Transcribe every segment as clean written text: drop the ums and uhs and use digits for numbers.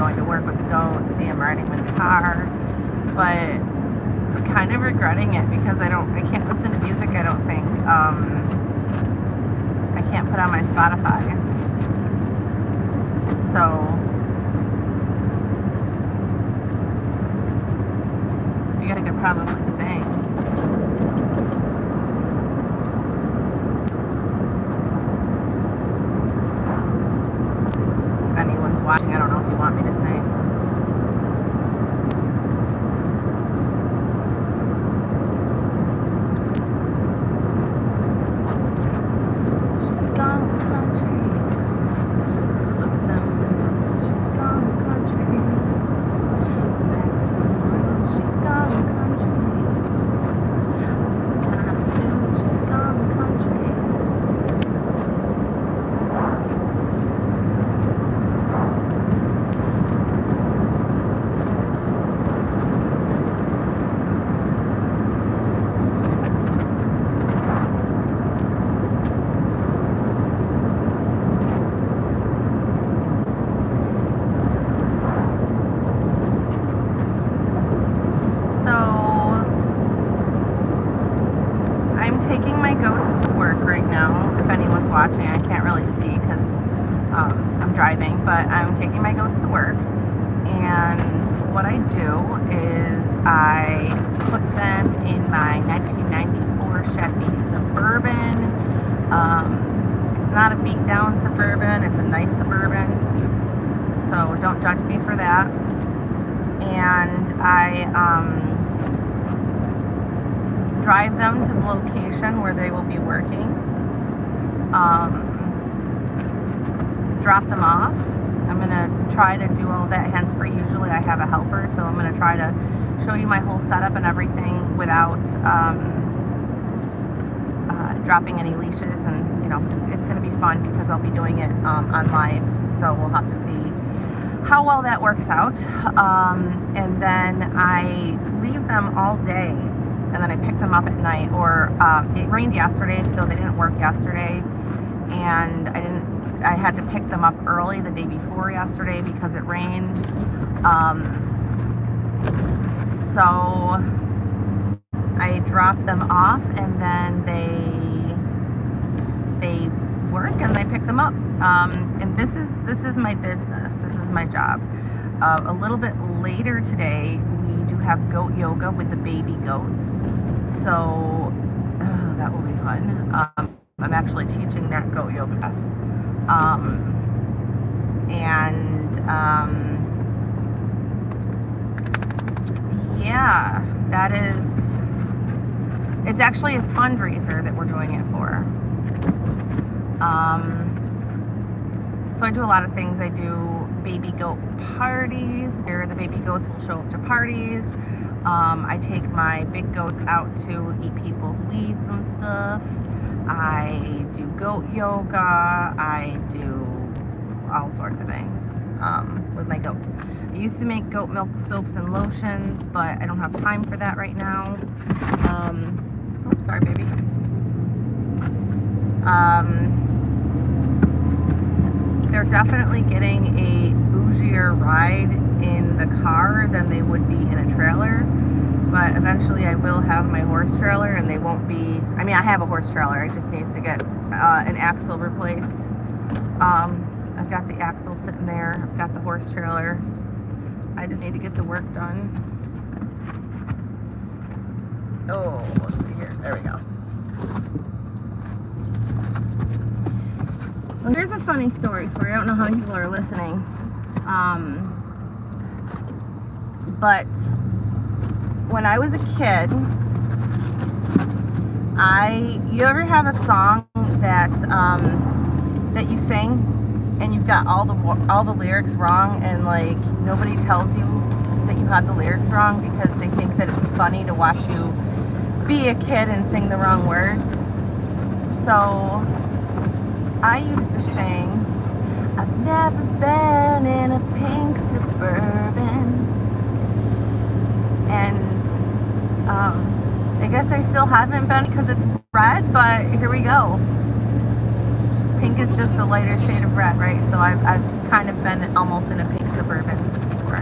going to work with the goats, see them riding with the car, but I'm kind of regretting it because I can't listen to music, I don't think. I can't put on my Spotify. So I guess I could probably sing. If anyone's watching, I don't know if you want me to sing. Watching, I can't really see because I'm driving, but I'm taking my goats to work, and what I do is I put them in my 1994 Chevy Suburban. It's not a beat down Suburban, it's a nice Suburban, so don't judge me for that. And I drive them to the location where they will be working. Drop them off. I'm gonna try to do all that hands-free. Usually I have a helper, so I'm gonna try to show you my whole setup and everything without dropping any leashes, and you know, it's gonna be fun because I'll be doing it on live, so we'll have to see how well that works out. And then I leave them all day, and then I pick them up at night, or it rained yesterday, so they didn't work yesterday, and I had to pick them up early the day before yesterday because it rained. So I drop them off, and then they work and they pick them up. And this is my business. This is my job. A little bit later today, we do have goat yoga with the baby goats. So that will be fun. I'm actually teaching that goat yoga class. Yeah, that is, it's actually a fundraiser that we're doing it for. So I do a lot of things. I do baby goat parties where the baby goats will show up to parties. I take my big goats out to eat people's weeds and stuff. I do goat yoga. I do all sorts of things with my goats. I used to make goat milk soaps and lotions, but I don't have time for that right now. Oops, sorry, baby. They're definitely getting a bougier ride in the car than they would be in a trailer. But eventually I will have my horse trailer, and they won't be, I mean, I have a horse trailer, it just needs to get an axle replaced. I've got the axle sitting there, I've got the horse trailer. I just need to get the work done. Oh, let's see here, there we go. Well, here's a funny story for you. I don't know how many people are listening. But when I was a kid, you ever have a song that that you sing and you've got all the lyrics wrong, and like nobody tells you that you have the lyrics wrong because they think that it's funny to watch you be a kid and sing the wrong words? So I used to sing, I've never been in a pink Suburban, and I guess I still haven't been because it's red, but here we go. Pink is just a lighter shade of red, right? So I've kind of been almost in a pink Suburban before.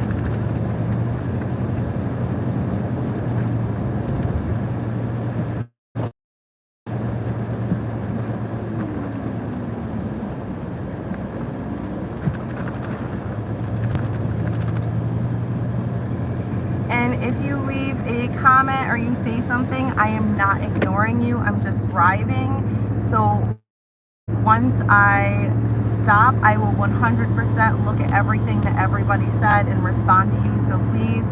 And if you leave a comment or you say something, I am not ignoring you. I'm just driving. So once I stop, I will 100% look at everything that everybody said and respond to you. So please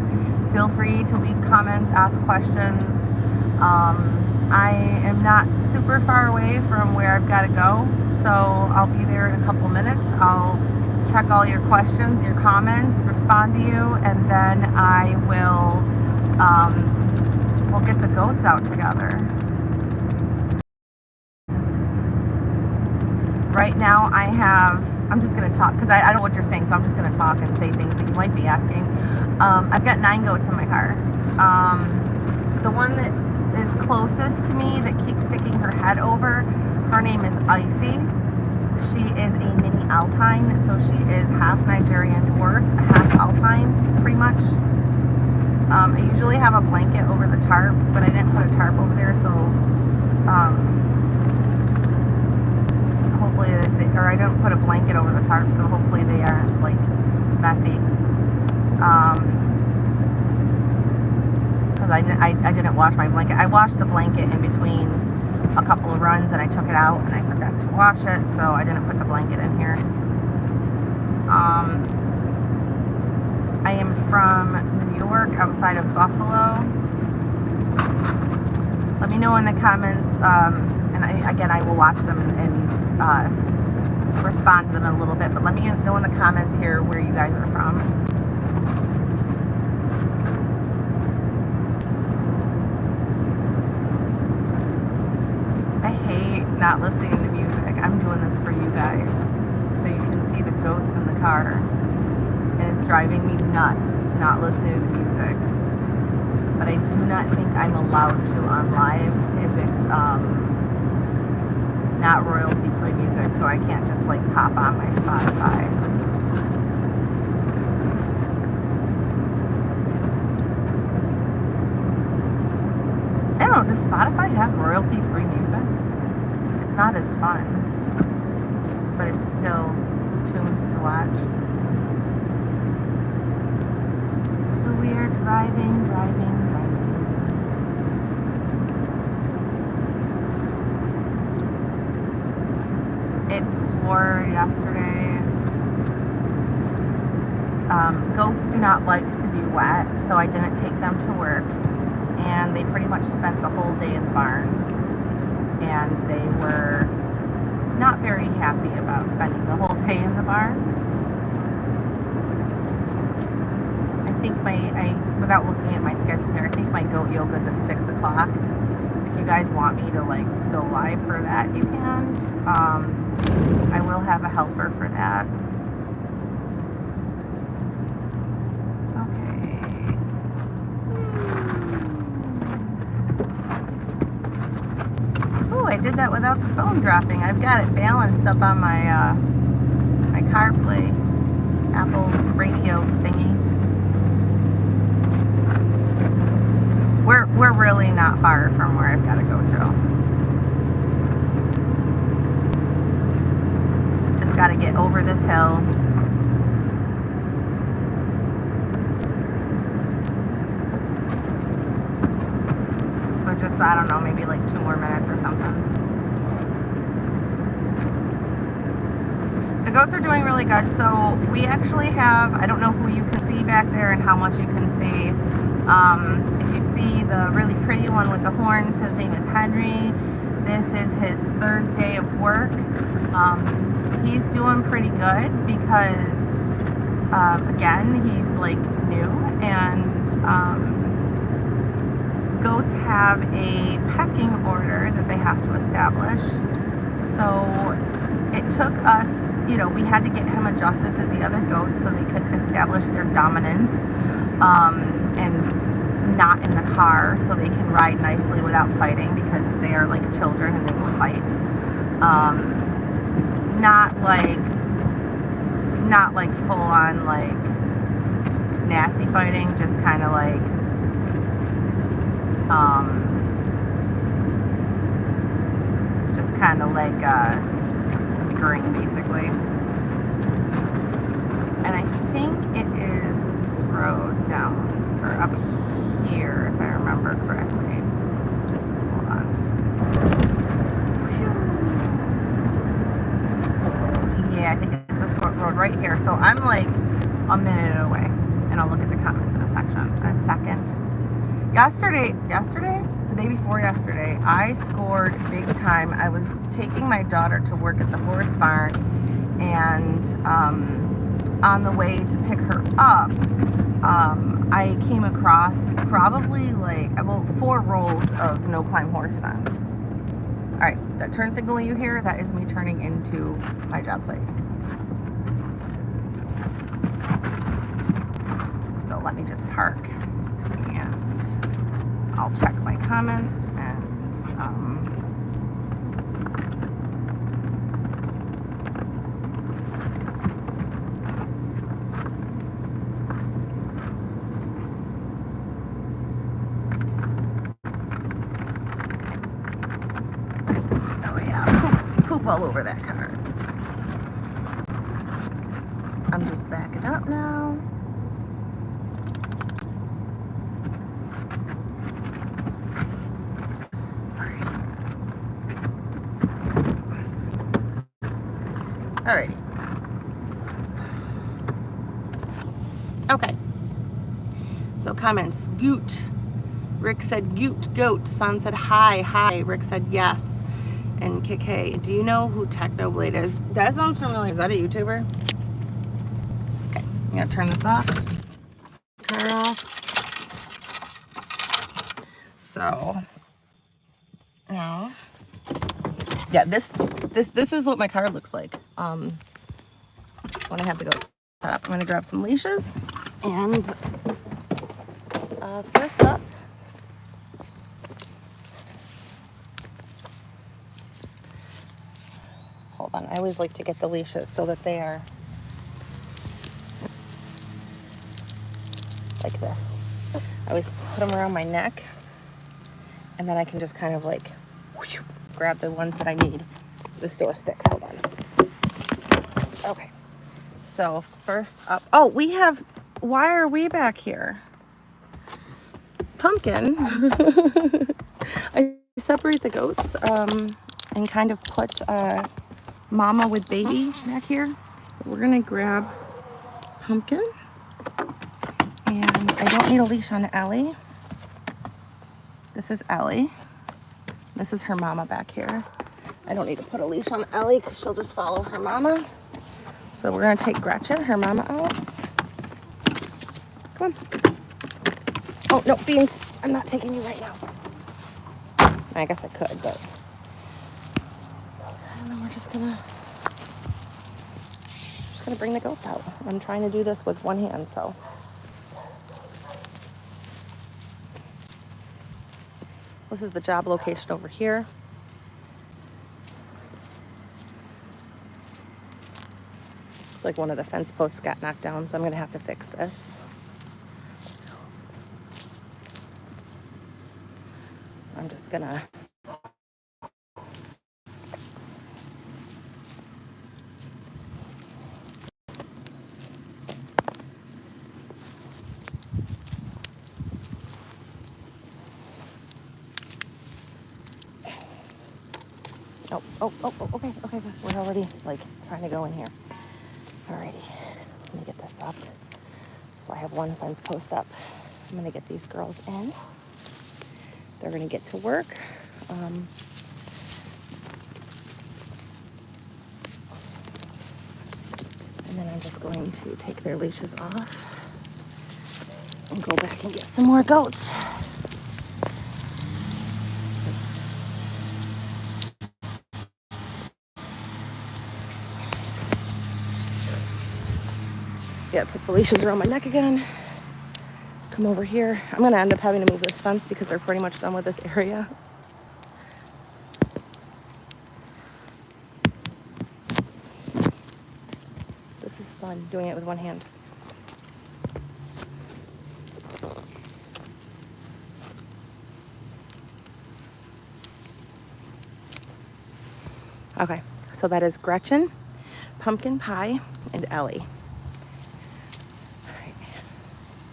feel free to leave comments, ask questions. I am not super far away from where I've got to go, so I'll be there in a couple minutes. I'll check all your questions, your comments, respond to you, and then I will we'll get the goats out together. Right now I'm just going to talk because I don't know what you're saying, so I'm just going to talk and say things that you might be asking. I've got 9 goats in my car. The one that is closest to me that keeps sticking her head over, her name is Icy. She is a mini alpine, so she is half Nigerian dwarf, half alpine, pretty much. I usually have a blanket over the tarp, but I didn't put a tarp over there, so hopefully, or I didn't put a blanket over the tarp, so hopefully they aren't like messy. Because I didn't wash my blanket. I washed the blanket in between a couple of runs and I took it out and I forgot to wash it, so I didn't put the blanket in here. I am from New York, outside of Buffalo. Let me know in the comments, and I will watch them and respond to them in a little bit, but let me know in the comments here where you guys are from. Not listening to music. I'm doing this for you guys so you can see the goats in the car, and it's driving me nuts not listening to music. But I do not think I'm allowed to on live if it's not royalty free music, so I can't just like pop on my Spotify. I don't know, does Spotify have royalty free music? Not as fun, but it's still tunes to watch. So we are driving. It poured yesterday. Goats do not like to be wet, so I didn't take them to work, and they pretty much spent the whole day in the barn. And they were not very happy about spending the whole day in the barn. I think without looking at my schedule here, I think my goat yoga is at 6 o'clock. If you guys want me to like go live for that, you can. I will have a helper for that. I did that without the phone dropping. I've got it balanced up on my my CarPlay Apple radio thingy. We're really not far from where I've got to go to. Just got to get over this hill. Just, I don't know, maybe like 2 more minutes or something. The goats are doing really good. So we actually have, I don't know who you can see back there and how much you can see. If you see the really pretty one with the horns, his name is Henry. This is his 3rd day of work. He's doing pretty good because, again, he's like new, and goats have a pecking order that they have to establish. So it took us, we had to get him adjusted to the other goats so they could establish their dominance, and not in the car, so they can ride nicely without fighting, because they are like children and they will fight. not like full on like nasty fighting, just kind of like bickering basically. And I think it is this road down or up here, if I remember correctly. Hold on. Yeah, I think it's this road right here. So I'm like a minute away, and I'll look at the comments in a second. Yesterday, the day before yesterday, I scored big time. I was taking my daughter to work at the horse barn, and on the way to pick her up, I came across probably 4 rolls of no climb horse fence. All right, that turn signal you hear, that is me turning into my job site. So let me just park and I'll check my comments and oh yeah, poop all over that car. I'm just backing up now. Alrighty. Okay. So comments. Goot. Rick said goot, goat. Son said hi, hi. Rick said yes. And KK, do you know who Technoblade is? That sounds familiar. Is that a YouTuber? Okay. I'm gonna turn this off. Car off. So now, yeah, this is what my car looks like. When I have the goats set up, I'm gonna grab some leashes, and first up, hold on. I always like to get the leashes so that they are like this. I always put them around my neck, and then I can just kind of like whoosh, grab the ones that I need. This door sticks. Hold on. Okay. So first up, oh, we have, why are we back here? Pumpkin. I separate the goats and kind of put mama with baby back here. We're gonna grab Pumpkin, and I don't need a leash on Ellie. This is Ellie. This is her mama back here. I don't need to put a leash on Ellie because she'll just follow her mama. So we're gonna take Gretchen, her mama, out. Come on. Oh, no, Beans, I'm not taking you right now. I guess I could, but I don't know, we're just gonna bring the goats out. I'm trying to do this with one hand, so. This is the job location over here. It's like one of the fence posts got knocked down, so I'm gonna have to fix this. So I'm just gonna okay. We're already like trying to go in here. Alrighty, let me get this up. So I have one fence post up. I'm gonna get these girls in. They're gonna get to work. And then I'm just going to take their leashes off and go back and get some more goats. Yeah, put the leashes around my neck again. Come over here. I'm gonna end up having to move this fence because they're pretty much done with this area. fun doing it with one hand. Okay, so that is Gretchen, pumpkin pie, and Ellie. All right.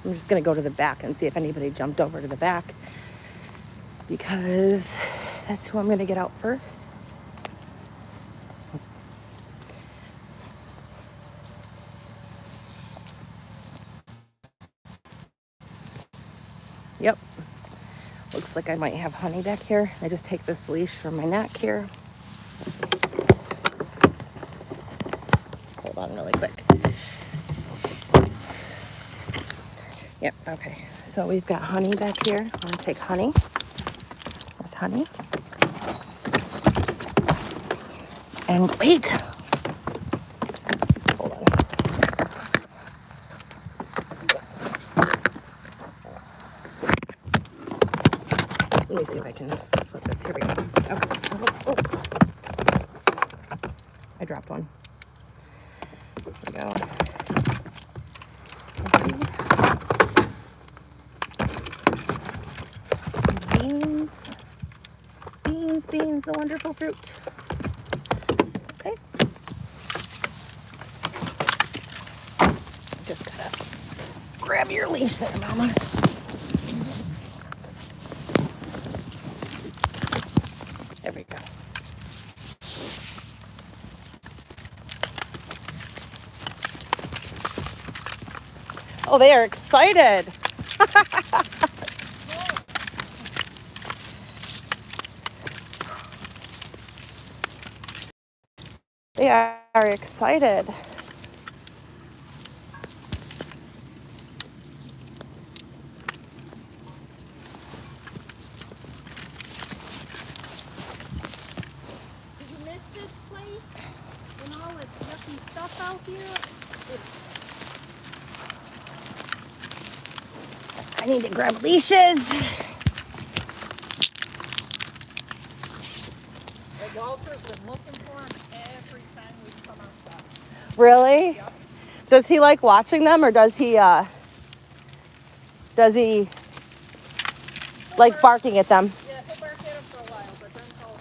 I'm just gonna go to the back and see if anybody jumped over to the back, because that's who I'm gonna get out first. Yep, looks like I might have honey back here. I just take this leash from my neck here. Hold on really quick. Yep, okay. So we've got honey back here. I'm gonna take honey. There's honey. And wait. Hold on. Let me see if I can flip this. Here we go. Okay, so, oh. I dropped one. There we go. Beans. Beans, beans, the wonderful fruit. Okay. Just gotta grab your leash there, Mama. There we go. Oh, they are excited. They are excited. Did you miss this place and all this yucky stuff out here? I need to grab leashes. Walter's been looking for him every time we come outside. Really? Yep. Does he like watching them, or does he like barking at them? Yeah, he'll bark at him for a while, but then he'll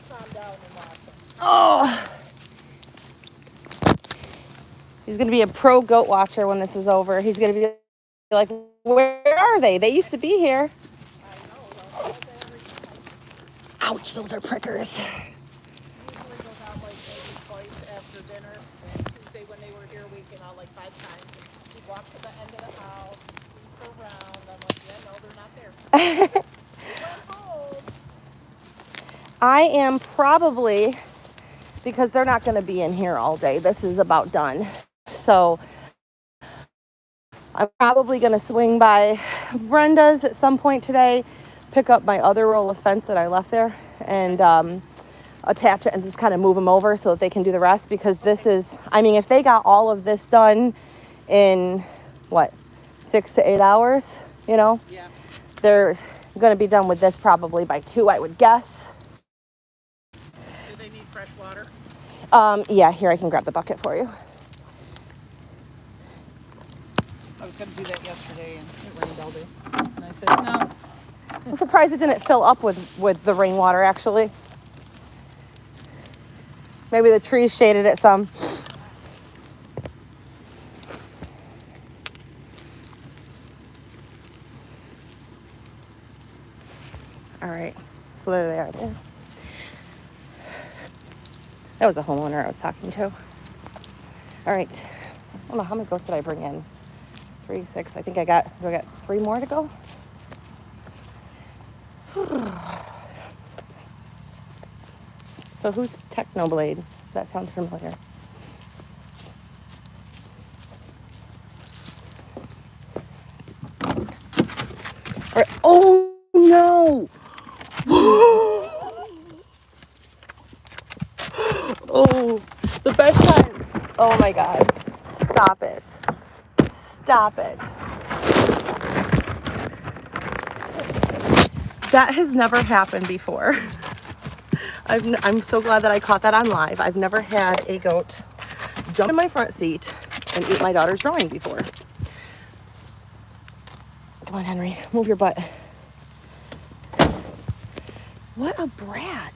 calm down and watch him. Oh. He's going to be a pro goat watcher when this is over. He's going to be like, where are they? They used to be here. I know, though. Every time. Ouch, those are prickers. Usually goes out like maybe twice after dinner. And Tuesday when they were here, we came out like 5 times. We'd walk to the end of the house, look around. I'm like, yeah, no, they're not there. We went home. I am probably, because they're not going to be in here all day. This is about done. So I'm probably going to swing by Brenda's at some point today, pick up my other roll of fence that I left there, and attach it and just kind of move them over so that they can do the rest, because this is, I mean, if they got all of this done in, what, 6 to 8 hours, you know? Yeah. They're going to be done with this probably by 2, I would guess. Do they need fresh water? Yeah, here, I can grab the bucket for you. I was going to do that yesterday and it rained all day. And I said, no. I'm surprised it didn't fill up with the rainwater, actually. Maybe the trees shaded it some. All right, so there they are there. That was the homeowner I was talking to. All right, I don't know, how many goats did I bring in? 3, 6, I think I got 3 more to go? So who's Technoblade? That sounds familiar. All right. Oh no! Oh, the best time. Oh my God. Stop it. Stop it. That has never happened before. I'm so glad that I caught that on live. I've never had a goat jump in my front seat and ate my daughter's drawing before. Come on, Henry, move your butt. What a brat.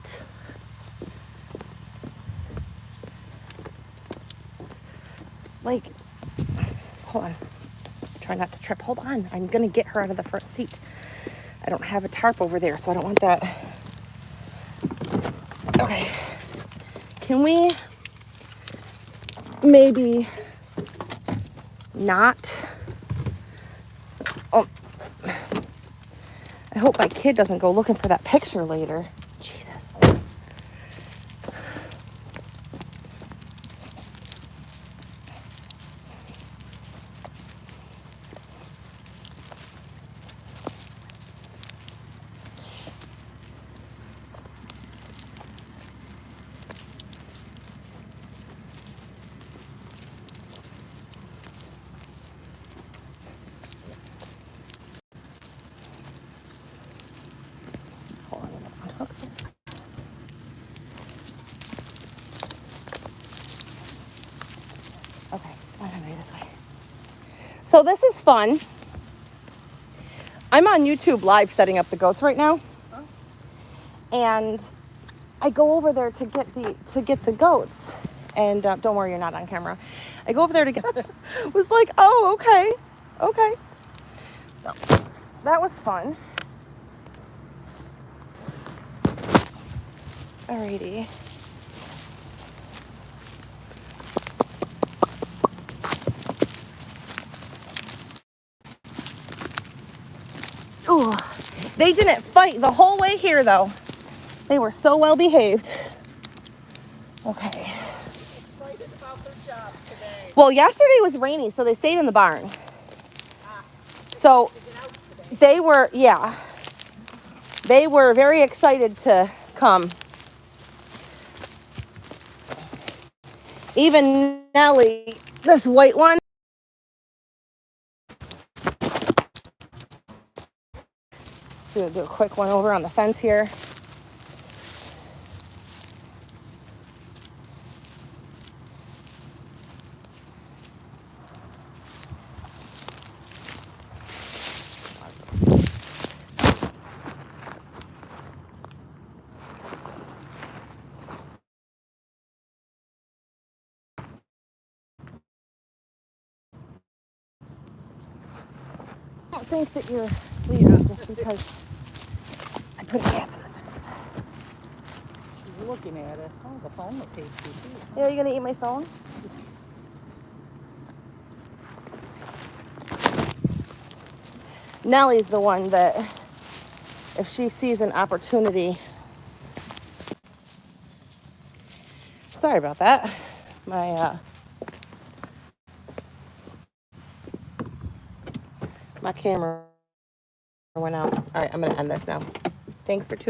Like, hold on. Try not to trip. Hold on. I'm going to get her out of the front seat. I don't have a tarp over there, so I don't want that. Okay. Can we maybe not? Oh, I hope my kid doesn't go looking for that picture later. Jesus. Hold on, I'm gonna unhook this. Okay, come on, Henry, this way. So this is fun. I'm on YouTube Live setting up the goats right now, and I go over there to get the goats. And don't worry, you're not on camera. I go over there to get. Was like, oh, okay. So that was fun. Alrighty. Ooh, they didn't fight the whole way here though. They were so well behaved. Okay. Excited about their job today. Well, yesterday was rainy, so they stayed in the barn. So To get out today. they were very excited to come. Even Nelly, this white one. Do a quick one over on the fence here. I don't think that you're leaving just because I put a gap in it. She's looking at it. Oh, the phone looks tasty too. Yeah, you gonna eat my phone? Nelly's the one that, if she sees an opportunity. Sorry about that. My camera went out. All right, I'm gonna end this now. Thanks for tuning.